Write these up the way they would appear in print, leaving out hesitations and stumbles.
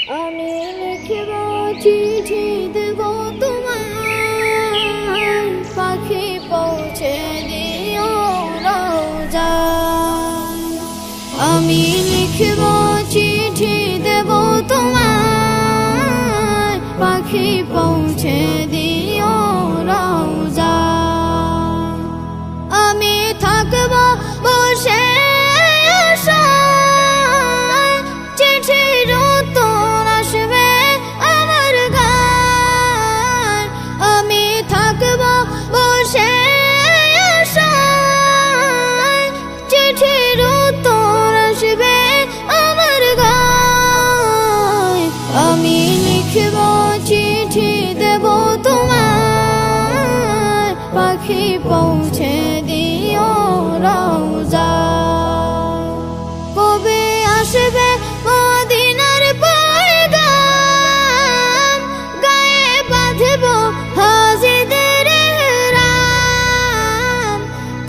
আমি লিখব চিঠি দেব তোমায়, পাখি পৌঁছে দিও রোজায়। আমি লিখব চিঠি দেব তোমায়, পাখি পৌঁছে দিও রোজায়। আমি থাকব বসে আশায়, চিঠির উত্তর আসবে আমার গায়। আমি থাকব বসে আশায়, চিঠির উত্তর আসবে আমার গায়। আমি লিখব চিঠি দেব তোমায়, পাখি পৌঁছে দিও রোজায়। কবে আসবে মদিনার পয়গাম, গায়ে বাঁধব হাজিদের ইহরাম।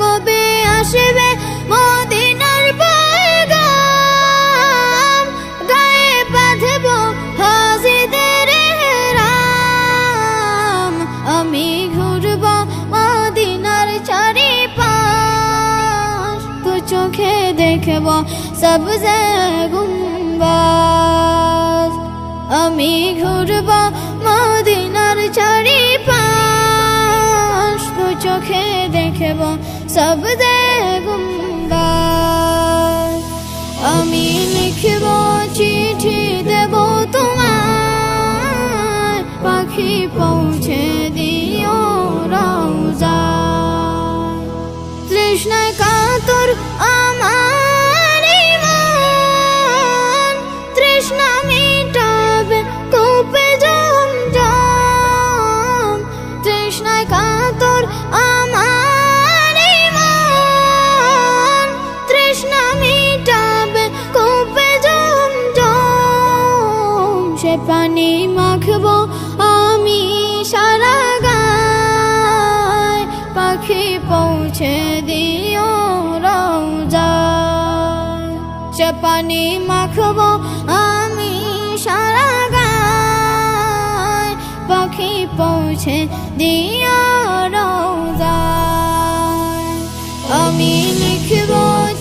কবে আসবে মদিনার পয়গাম, গায়ে বাঁধব হাজিদের ইহরাম। আমি ঘুরব মদিনার চারিপাশ, তো চোখে দেখব সবজে গুম্বাজ। আমি ঘুরব মদিনার চারিপাশ, তো চোখে দেখব সবজে গুম্বাজ। আমি লিখব চিঠি দেব তোমায়, পাখি পৌঁছে দিও রোজায়। তৃষ্ণায় কাতর আমার ইমান, তৃষ্ণা মিটাবে কূপে জমজম। তৃষ্ণায় কাতর আমার ইমান, তৃষ্ণা মিটাবে কূপে জমজম। সে পানি মাখবো আমি সারা গায়, পাখি পৌঁছে দিও রোজায়। সে পানি মাখবো আমি সারা গায়, পাখি পৌঁছে দিও রোজায়। আমি লিখব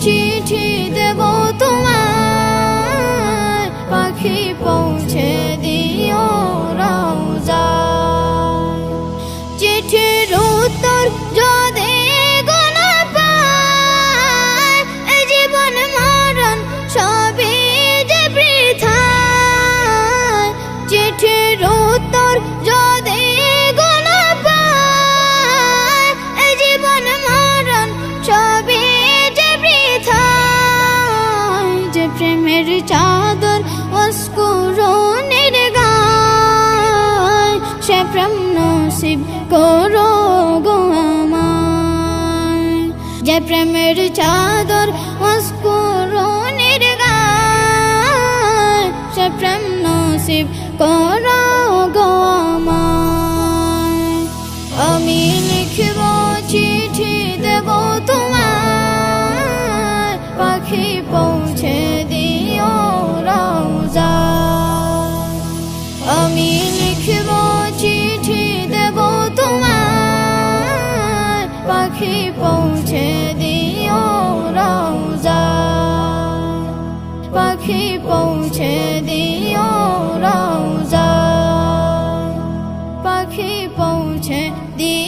চিঠি দেব তোমায়, পাখি পৌঁছে দিও রোজায়। চিঠির উত্তর যদি গোনা পায়, এ জীবন মরণ সবই যে বৃথায়। চিঠির উত্তর যদি গোনা পায়, এ জীবন মরণ সবই যে বৃথায়। যে প্রেমের চাদর অস্কুরণের গায়, সে প্রেম নসিব করো গো আমায়। যে প্রেমের চাদর অস্কুরণের গায়, সে প্রেম নসিব করো গো আমায়। আমি লিখব চিঠি দেব তোমায়, পাখি পৌঁছে দিও রোজায়। আমি লিখব চিঠি দেব তোমায়, পাখি পৌঁছে দিও রোজায়। পাখি পৌঁছে দিও রোজায়, পাখি পৌঁছে দিও।